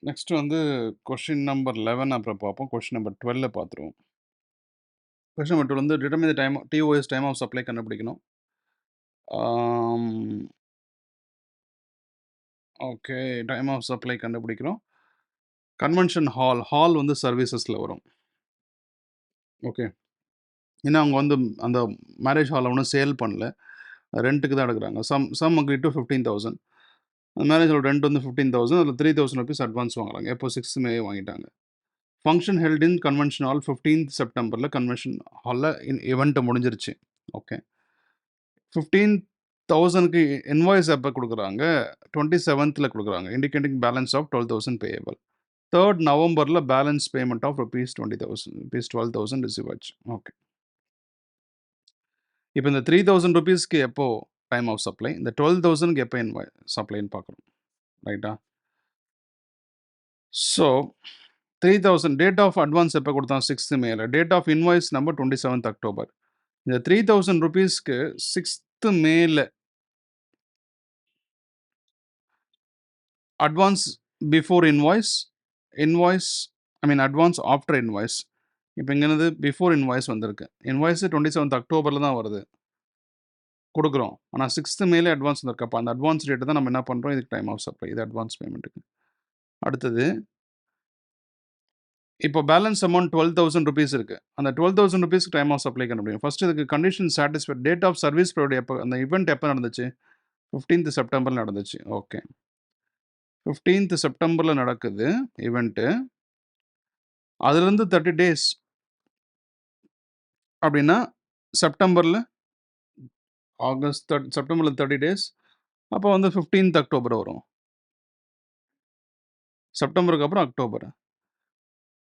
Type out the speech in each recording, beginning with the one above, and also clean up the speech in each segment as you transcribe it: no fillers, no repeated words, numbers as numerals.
Next வந்து question number 11 அப்புறம் பார்ப்போம். கொஸ்டின் நம்பர் 12 பார்த்துருவோம். கொஸ்டின் நம்பர் 12 வந்து determine the time T O S time of supply கண்டுபிடிக்கணும். ஆம், ஓகே. டைம் ஆஃப் சப்ளை கண்டுபிடிக்கிறோம். கன்வென்ஷன் ஹால் வந்து சர்வீசஸில் வரும். ஓகே. ஏன்னா அவங்க வந்து அந்த மேரேஜ் ஹாலை ஒன்றும் சேல் பண்ணல. ரெண்ட்டுக்கு தான் எடுக்கிறாங்க. Sum agree to 15,000. Marriage hall rent வந்து 15,000. அதில் 3,000 ருபீஸ் அட்வான்ஸ் வாங்குறாங்க. எப்போ 6th மே வாங்கிட்டாங்க. Function held in convention hall 15th செப்டம்பரில் கன்வென்ஷன் ஹாலில் ஈவெண்ட் முடிஞ்சிருச்சு. ஓகே. 15,000க்கு இன்வாய்ஸ் எப்போ கொடுக்குறாங்க? 27th கொடுக்குறாங்க. Indicating balance of 12,000 payable. 3rd நவம்பரில் balance payment of rupees 12,000 receive ஆச்சு. ஓகே. இப்போ இந்த 3,000 ருபீஸ்க்கு எப்போ டைம் ஆஃப் சப்ளை, இந்த 12,000க்கு எப்போ சப்ளைன்னு பார்க்குறோம். ரைட்டா? ஸோ 3,000 டேட் ஆஃப் அட்வான்ஸ் எப்போ கொடுத்தான்? 6th மேல. Date of invoice number 27th October. இந்த 3,000 ருபீஸ்க்கு 6th மேல advance before invoice, advance after invoice. இப்போ இங்கே என்னது பிஃபோர் இன்வாய்ஸ் வந்திருக்கு. இன்வாய்ஸ் 27th அக்டோபரில் தான் வருது, கொடுக்குறோம். ஆனால் 6th மேலே அட்வான்ஸ் வந்திருக்கு. அப்போ அந்த அட்வான்ஸ் ரேட்டு தான் நம்ம என்ன பண்ணுறோம்? இதுக்கு டைம் ஆஃப் சப்ளை. இது அட்வான்ஸ் பேமெண்ட்டுக்கு. அடுத்தது இப்போ பேலன்ஸ் அமௌண்ட் 12,000 ருபீஸ் இருக்குது. அந்த 12,000 ருபீஸ்க்கு டைம் ஆஃப் சப்ளை கண்டுபிடிக்கும். ஃபர்ஸ்ட் இதுக்கு condition satisfied. Date of service provide எப்போ, அந்த இவெண்ட் எப்போ நடந்துச்சு? 15th செப்டம்பரில் நடந்துச்சு. ஓகே. 15th செப்டம்பரில் நடக்குது இவெண்ட்டு. அதுலேருந்து 30 டேஸ் அப்படின்னா செப்டம்பரில் செப்டம்பரில் 30 டேஸ். அப்போ வந்து 15th அக்டோபர் வரும். செப்டம்பருக்கு அப்புறம்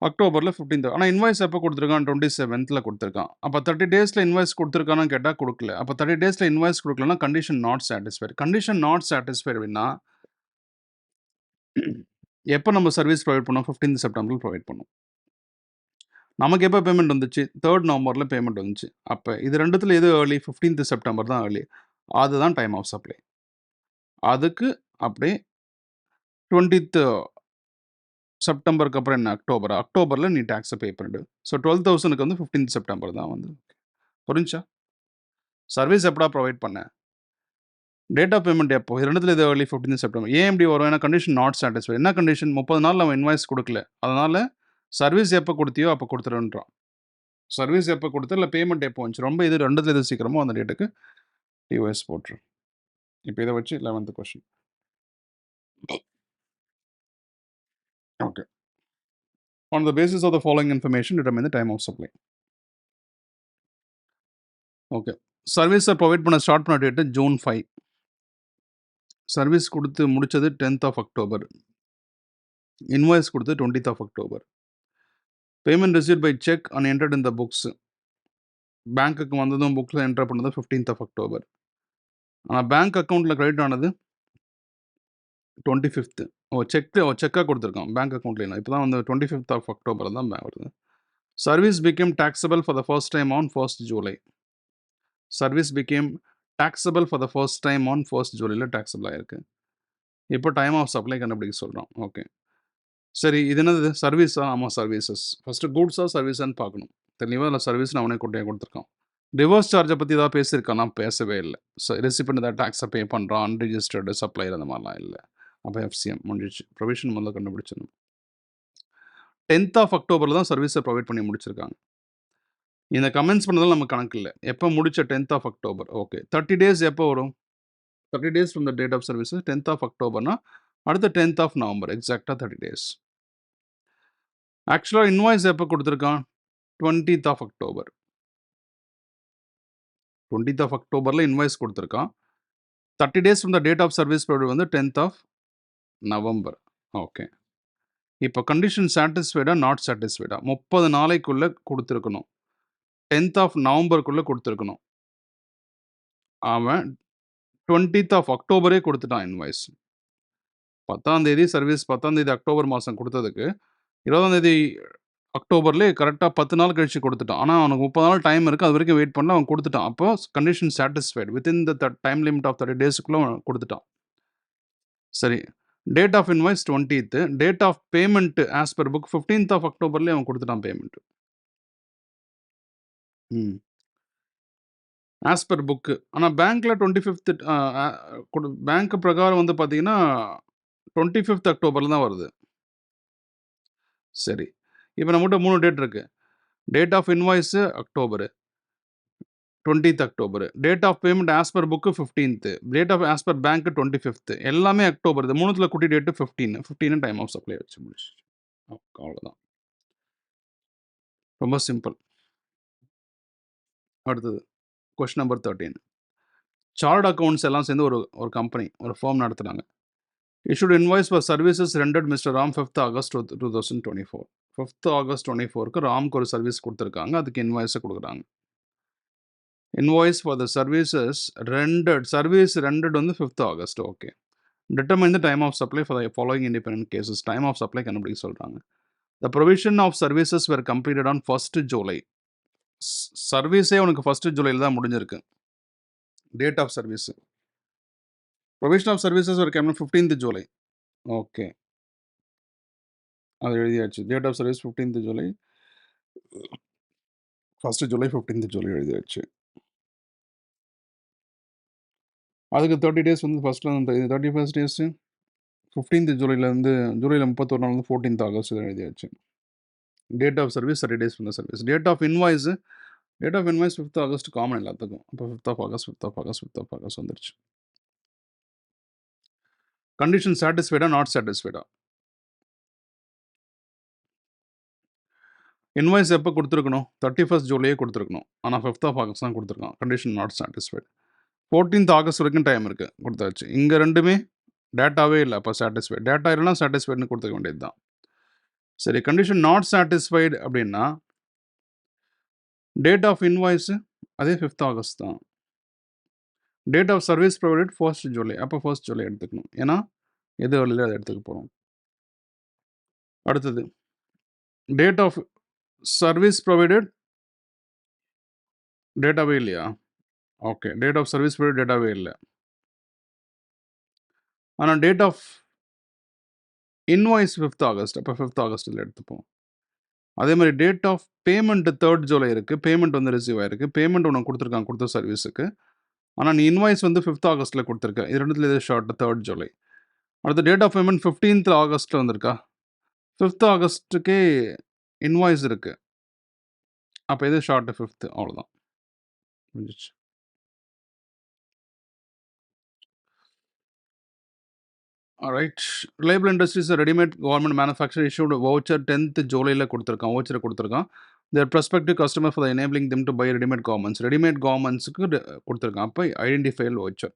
அக்டோபரில் 15th. ஆனால் இன்வாய்ஸ் எப்போ கொடுத்துருக்கான்? 27th கொடுத்துருக்கான். அப்போ 30 டேஸில் இன்வாய்ஸ் கொடுத்துருக்கானு கேட்டால் கொடுக்கல. அப்போ 30 டேஸில் இன்வாய்ஸ் கொடுக்கலன்னா condition not satisfied. Condition not satisfied அப்படின்னா எப்போ நம்ம சர்வீஸ் ப்ரொவைட் பண்ணோம்? 15th செப்டம்பரில் ப்ரொவைட் பண்ணோம். நமக்கு எப்போ பேமெண்ட் வந்துச்சு? 3rd நவம்பரில் பேமெண்ட் வந்துச்சு. அப்போ இது ரெண்டுத்தில் எது ஏர்லி? 15th செப்டம்பர் தான் ஏர்லி. அதுதான் டைம் ஆஃப் சப்ளை. அதுக்கு அப்படியே 20th செப்டம்பருக்கு அப்புறம் என்ன? அக்டோபரில் நீ டேக்ஸை பே பண்ணிடு. ஸோ 12,000க்கு வந்து 15th செப்டம்பர் தான் வந்து. புரிஞ்சா? சர்வீஸ் எப்படா ப்ரொவைட் பண்ண? டேட் ஆஃப் பேமெண்ட் எப்போ? இது ரெண்டுத்தில் இது ஏர்லி 15th செப்டம்பர். ஏன் இப்படி வரும்? ஏன்னா கண்டிஷன் நாட் சாட்டிஸ்ஃபை. என்ன கண்டிஷன்? 30 நாள் நம்ம இன்வாய்ஸ் கொடுக்கல. அதனால் சர்வீஸ் எப்போ கொடுத்தியோ அப்போ கொடுத்துருன்றான். சர்வீஸ் எப்போ கொடுத்த இல்லை பேமெண்ட் எப்போ வந்துச்சு? ரொம்ப இது ரெண்டுத்தில் எது சீக்கிரமோ அந்த டேட்டுக்கு டிஓஎஸ் போட்டுரு. இப்போ இதை வச்சு 11th question. Okay. On the basis of the following information, determine the time of supply. Okay. சர்வீஸை ப்ரொவைட் பண்ண ஸ்டார்ட் பண்ண டேட்டு June 5. சர்வீஸ் கொடுத்து முடித்தது 10th of October. இன்வாய்ஸ் கொடுத்து 20th of October. Payment received by cheque and entered in the books. பேங்க்குக்கு வந்ததும் புக்கில் enter பண்ணது 15th of October. ஆனால் பேங்க் அக்கௌண்ட்டில் கிரெடிட் ஆனது 25th. செக்காக கொடுத்துருக்கான் பேங்க் அக்கௌண்ட்ல. இப்போ தான் வந்து 25th of October தான் வருது. Service became taxable for the first time on 1st July. Service became taxable for the first time on 1st Julyல taxable ஆயிருக்கு. இப்போ டைம் ஆஃப் சப்ளை கண்டுபிடிக்க சொல்கிறோம். ஓகே. சரி, இது என்னது? சர்வீஸா? ஆமாம், சர்வீசஸ். ஃபஸ்ட்டு கூட்ஸா சர்வீஸான்னு பார்க்கணும். தெளிவாக இல்லை சர்வீஸ்னு அவனே கொடுத்துருக்கான். ரிவர்ஸ் சார்ஜை பற்றி ஏதாவது பேசியிருக்கான்? நான் பேசவே இல்லை. ரெசிபெண்ட் ஏதாவது டேக்ஸை பே பண்ணுறான், அன்ரிஜிஸ்டர்டு சப்ளையர் அந்த மாதிரிலாம் இல்லை. அப்போ எஃப்சிஎம் முடிஞ்சிச்சு. ப்ரொவிஷன் முதல்ல கண்டுபிடிச்சிடணும். 10th of October தான் சர்வீஸை ப்ரொவைட் பண்ணி முடிச்சிருக்காங்க. இந்த கமெண்ட்ஸ் பண்ணதால் நம்ம கணக்கு இல்லை. எப்போ முடிச்ச? 10th of October. Okay. 30 days எப்போ வரும்? 30 days from the date of service 10th of Octoberனா அடுத்த 10th of November. எக்ஸாக்டாக 30 டேஸ். ஆக்சுவலாக இன்வாய்ஸ் எப்போ கொடுத்துருக்கான்? 20th of October. 20th of Octoberல இன்வாய்ஸ் கொடுத்துருக்கான். 30 days from the date of service provide வந்து 10th of November. ஓகே. இப்போ கண்டிஷன் சாட்டிஸ்ஃபைடா நாட் சாட்டிஸ்ஃபைடா? 30 நாளைக்குள்ளே கொடுத்துருக்கணும். 10th of Novemberக்குள்ளே கொடுத்துருக்கணும். அவன் 20th of October கொடுத்துட்டான் இன்வாய்ஸ். 10ஆம் தேதி சர்வீஸ் 10ஆம் தேதி அக்டோபர் மாதம் கொடுத்ததுக்கு 20ஆம் தேதி அக்டோபர்லேயே கரெக்டாக 10 நாள் கழிச்சு கொடுத்துட்டான். ஆனால் அவனுக்கு 30 நாள் டைம் இருக்குது. அது வரைக்கும் வெயிட் பண்ணல, அவன் கொடுத்துட்டான். அப்போ condition satisfied. Within the time limit of 30 டேஸுக்குள்ளே அவன் கொடுத்துட்டான். சரி, date of invoice 20th, date of payment as per book 15th of அக்டோபர்லேயே அவன் கொடுத்துட்டான் பேமெண்ட். As per book. ஆனால் பேங்க்கில் 25th பேங்க் பிரகாரம் வந்து பார்த்தீங்கன்னா 25th அக்டோபரில் தான் வருது. சரி, இப்போ நம்மகிட்ட 3 டேட் இருக்குது. Date of invoice October, 20th October. Date of payment as per book 15th, date of as per bank 25th, எல்லாமே அக்டோபர். இது மூணுத்தில் குட்டி டேட்டு 15 டைம் ஆஃப் சப்ளை வச்சு முடிச்சு. அவ்வளோதான், ரொம்ப சிம்பிள். அடுத்தது கொஸ்டின் நம்பர் 13. சார்ட் அக்கௌண்ட்ஸ் எல்லாம் சேர்ந்து ஒரு கம்பெனி, ஒரு ஃபார்ம் நடத்துகிறாங்க. issued invoice for services rendered Mr. Ram 5th August 2024. 5th August 24க்கு ராம்க்கு ஒரு சர்வீஸ் கொடுத்துருக்காங்க, அதுக்கு இன்வாய்ஸை கொடுக்குறாங்க. Invoice for the services rented, service rented வந்து 5th August. Okay, determine the time of supply for the following independent cases. Time of supply கண்டுபிடிக்க சொல்கிறாங்க. The provision of services were completed on 1st July. சர்வீஸே உனக்கு 1st ஜூலையில் தான் முடிஞ்சிருக்கு. Date of service, provision of services ஒரு 15th July. Okay, அது எழுதியாச்சு. Date of service 15th July, 1st July 15th July எழுதியாச்சு. அதுக்கு 30 days வந்து ஃபஸ்ட்டில் வந்து 31st டேஸு 15th ஜூலைலேருந்து ஜூலையில் 31 நாள் வந்து 14th ஆகஸ்ட் எழுதியாச்சு. Date of service 30 days from the service. Date of invoice 5th August common எல்லாத்துக்கும். அப்போ 5th ஆஃப் ஆகஸ்ட் வந்துருச்சு. கண்டிஷன் சாட்டிஸ்ஃபைடா நாட் சாட்டிஸ்ஃபைடா? இன்வாய்ஸ் எப்போ கொடுத்துருக்கணும்? 31st ஜூலையே கொடுத்துருக்கணும். ஆனால் 5th ஆஃப் ஆகஸ்ட் தான் கொடுத்துருக்கான். Condition not satisfied. 14th August வரைக்கும் டைம் இருக்குது, கொடுத்தாச்சு. இங்கே ரெண்டுமே டேட்டாவே இல்லை, அப்போ சாட்டிஸ்ஃபைடு. டேட்டா இல்லைனா சாட்டிஸ்ஃபைடுன்னு கொடுத்துக்க வேண்டியது தான். சரி, கண்டிஷன் நாட் சாட்டிஸ்ஃபைடு அப்படின்னா டேட் ஆஃப் இன்வாய்ஸு அதே 5th ஆகஸ்ட் தான். Date of service provided 1st July, அப்போ 1st ஜூலை எடுத்துக்கணும். ஏன்னா எது வரலையோ அதை எடுத்துக்க போகிறோம். அடுத்தது டேட் ஆஃப் சர்வீஸ் ப்ரொவைடட் டேட்டாவே இல்லையா? Okay, date of service provided டேட்டாவே இல்லை. ஆனால் date of invoice 5th August, அப்போ 5th ஆகஸ்ட்டில் எடுத்துப்போம். அதே மாதிரி date of payment 3rd July இருக்குது, பேமெண்ட் வந்து ரிசீவ் ஆகிருக்கு, பேமெண்ட் உனக்கு கொடுத்துருக்காங்க கொடுத்த சர்வீஸுக்கு. ஆனால் நீ இன்வாய்ஸ் வந்து 5th ஆகஸ்ட்டில் கொடுத்துருக்க, இது ரெண்டுத்தில் எது ஷார்ட்? 3rd ஜூலை. அடுத்த டேட் ஆஃப் பேமெண்ட் 15th ஆகஸ்ட்டில் வந்திருக்கா? 5th ஆகஸ்ட்டுக்கே இன்வாய்ஸ் இருக்குது, அப்போ எது ஷார்ட்? 5th. அவ்வளோதான், முடிஞ்சிச்சு. Right. Reliable industries readymade garment manufacture issued voucher 10th ஜூலையில் கொடுத்துருக்கான், வவுச்சரை கொடுத்துருக்கான். Their prospective customer for enabling them to buy readymade garments. Readymade கார்மெண்ட்ஸுக்கு கொடுத்துருக்கான். அப்போ ஐடென்டிஃபைல் வவுச்சர்.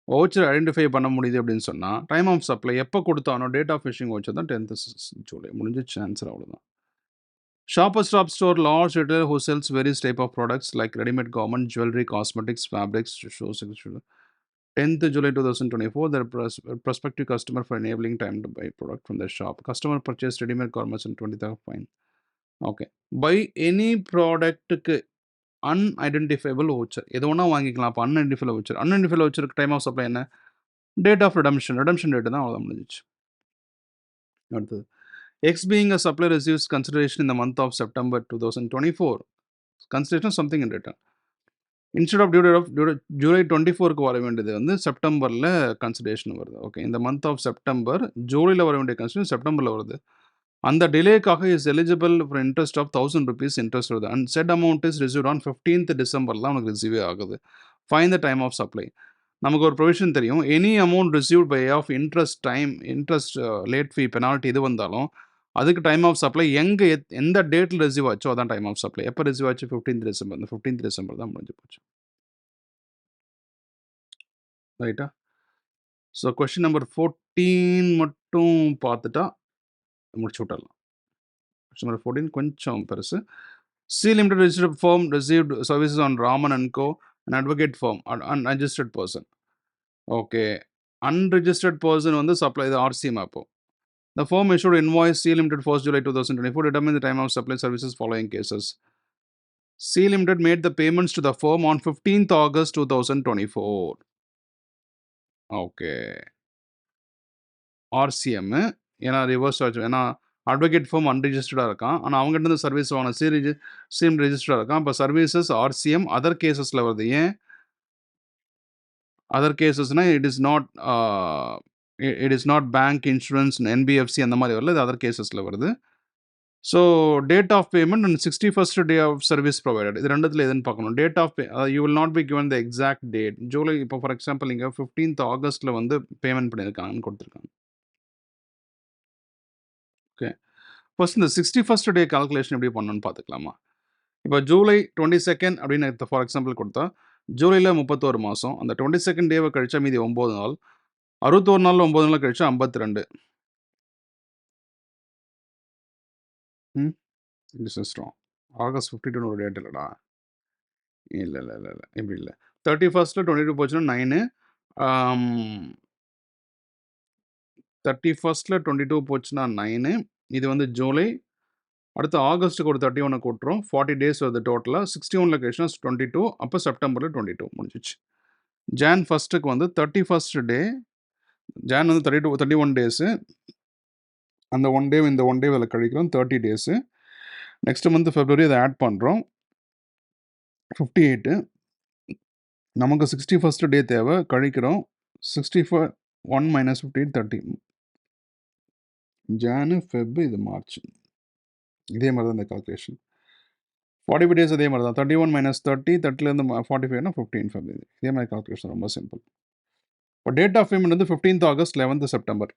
வவுச்சர் ஐடென்டிஃபை பண்ண முடியுது அப்படின்னு சொன்னால் டைம் ஆஃப் சப்ளை எப்போ கொடுத்தானோ டேட் ஆஃப் இஷ்யூங் வவுச்சர் தான் 10th ஜூலை. முடிஞ்சிச்சு, ஆன்சர் அவ்வளோதான். Shopper Stop store large retailer who sells various type of products like readymade garment, jewellery, cosmetics, fabrics, shoes, 10th July 2024, their prospective customer for enabling time to buy product from their shop. Customer purchased ready-made garments in 20th. Fine. Okay. Buy any product unidentifiable voucher. எது ஒன்றா வாங்கிக்கலாம். அப்போ unidentifiable voucher. Unidentifiable voucher time of supply என்ன? Date of redemption. Redemption date தான் அவ்வளோ முடிஞ்சிச்சு. அடுத்தது X being a supplier receives consideration in the month of September 2024. Consideration something in return. Instead of July 24க்கு வர வேண்டியது வந்து செப்டம்பரில் கன்சிடரேஷன் வருது. ஓகே, இந்த மந்த் ஆஃப் செப்டம்பர் ஜூலையில் வர வேண்டிய கன்சிடரேஷன் செப்டம்பரில் வருது. அந்த டிலேக்காக is eligible for interest of 1000 rupees interest வருது. And set amount is receive on 15th டிசம்பரில் தான் உனக்கு ரிசீவே ஆகுது. Fine the time of supply. நமக்கு ஒரு ப்ரொவிஷன் தெரியும், any amount received by of interest late fee penalty எது வந்தாலும் அதுக்கு டைம் ஆஃப் சப்ளை எந்த டேட்டில் ரிசீவ் ஆச்சோ அதான் டைம் ஆஃப் சப்ளை. எப்போ ரிசீவ் ஆச்சு? 15th December. இந்த 15th டிசம்பர் தான் முடிஞ்சு போச்சு. ரைட்டா? ஸோ கொஸ்டின் நம்பர் 14 மட்டும் பார்த்துட்டா முடிச்சு விட்டுடலாம். கொஸ்டின் நம்பர் 14 கொஞ்சம் பெருசு. C limited registered firm received services on Raman and co and advocate firm unregistered person. Okay, unregistered person வந்து சப்ளை இது ஆர்சி மேப்போ. The firm issued invoice C Limited 1st July 2024 determine the time of supply services following cases. C Limited made the payments to the firm on 15th August 2024. Okay. RCM. ஏன்னா reverse charge, ஏன்னா advocate form அன்ரிஜிஸ்டர்டாக இருக்கான், ஆனால் அவங்ககிட்ட இருந்து service வாங்கின seam ரெஜிஸ்டர்டாக இருக்கான். இப்போ services RCM other கேசஸில் வருது. ஏன் அதர் கேசஸ்னா it is not bank, insurance, NBFC அந்த மாதிரி வரல, இது அதர் கேசஸில் வருது. So date of payment and 61st day of service provided, இது ரெண்டுத்தில் எதுன்னு பார்க்கணும். Date of you will not be given the exact date. July இப்போ ஃபார் எக்ஸாம்பிள் இங்கே 15th ஆகஸ்ட்டில் வந்து பேமெண்ட் பண்ணியிருக்காங்கன்னு கொடுத்துருக்காங்க. ஓகே, ஃபர்ஸ்ட் இந்த 61st டே கால்குலேஷன் எப்படி பண்ணணும்னு பார்த்துக்கலாமா? இப்போ ஜூலை 22 அப்படின்னு ஃபார் எக்ஸாம்பிள் கொடுத்தா, ஜூலையில் 31 மாதம், அந்த 22 டேவை கழிச்சா மீதி 9 நாள், 61 நாள் 9 நாள் கழிச்சா 52. This is wrong. ஆகஸ்ட் 52 ஒரு டேட் இல்லைடா. இல்லை இப்படி இல்லை. 31st 22 போச்சுன்னா 9, 31st 22 போச்சுன்னா 9, இது வந்து ஜூலை. அடுத்து ஆகஸ்ட்டுக்கு ஒரு 31 கூட்டுறோம், 40 டேஸ் வருது டோட்டலாக. 61 கழிச்சுனா 22, அப்போ செப்டம்பரில் 22 முடிஞ்சிச்சு. ஜான் 1க்கு வந்து 31st டே, ஜான் வந்து 31 டேஸு, அந்த 1 டே இந்த 1 டே அதில் கழிக்கிறோம், 30 டேஸு. நெக்ஸ்ட் மந்த் ஃபெப்ரவரி அதை ஆட் பண்ணுறோம், 58. நமக்கு 61st டே தேவை, கழிக்கிறோம், 61 - 58 30. ஜானு, ஃபெப், இது மார்ச். இதே மாதிரி தான் இந்த கால்குலேஷன். 45 டேஸ் அதே மாதிரி தான். 31 - 30, 30லேருந்து 45னா 15 ஃபெப். இதே மாதிரி கால்குலேஷன் ரொம்ப சிம்பிள். இப்போ டேட் ஆஃப் பேமெண்ட் வந்து 15th ஆகஸ்ட், 11th செப்டம்பர்.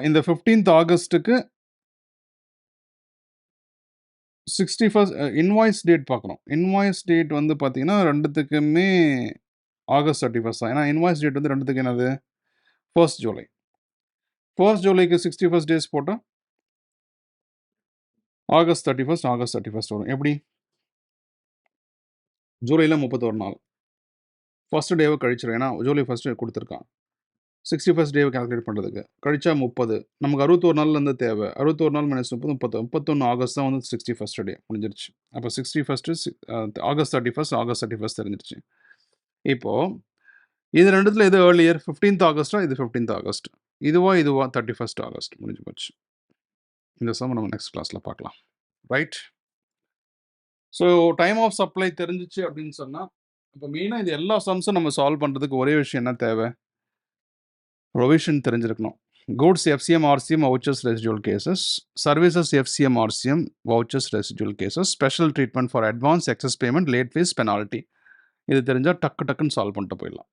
இந்த 15th ஆகஸ்ட்டுக்கு 61st இன்வாய்ஸ் டேட் பார்க்கணும். இன்வாய்ஸ் டேட் வந்து பார்த்தீங்கன்னா ரெண்டுத்துக்குமே ஆகஸ்ட் 31 தான். ஏன்னா இன்வாய்ஸ் டேட் வந்து ரெண்டுத்துக்கு என்னது 1st ஜூலை. 1st ஜூலைக்கு 61 டேஸ் போட்டால் ஆகஸ்ட் 31 வரும். எப்படி? ஜூலையில் 31 நாள், ஃபர்ஸ்ட் டேவை கழிச்சிடும், ஏன்னா ஜூலை 1 கொடுத்துருக்கான். 61st டேவை கால்குலேட் பண்ணுறதுக்கு கழிச்சா 30, நமக்கு 61 நாள்லேருந்து தேவை. 61 நாள் - 30, 31 ஆகஸ்ட் தான் வந்து 61st டே முடிஞ்சிருச்சு. அப்போ 61st ஆகஸ்ட் 31 தெரிஞ்சிருச்சு. இப்போது இது ரெண்டுத்தில் எது ஏர்லியர்? 15th ஆகஸ்ட்டா? இது 15th ஆகஸ்ட். இதுவா 31st ஆகஸ்ட் முடிஞ்சு போச்சு. இந்த சம் நம்ம நெக்ஸ்ட் கிளாஸில் பார்க்கலாம். Right. So time of supply தெரிஞ்சிச்சு அப்படின்னு சொன்னால், இப்போ மெயினாக இது எல்லா சம்ஸும் நம்ம சால்வ் பண்ணுறதுக்கு ஒரே விஷயம் என்ன தேவை? ப்ரொவிஷன் தெரிஞ்சிருக்கணும். Goods F C M R C M vouchers residual cases, services F C M R C M vouchers residual cases, special treatment for advance excess payment, late fees, penalty. இது தெரிஞ்சால் டக்குன்னு சால்வ் பண்ணிட்டு போயிடலாம்.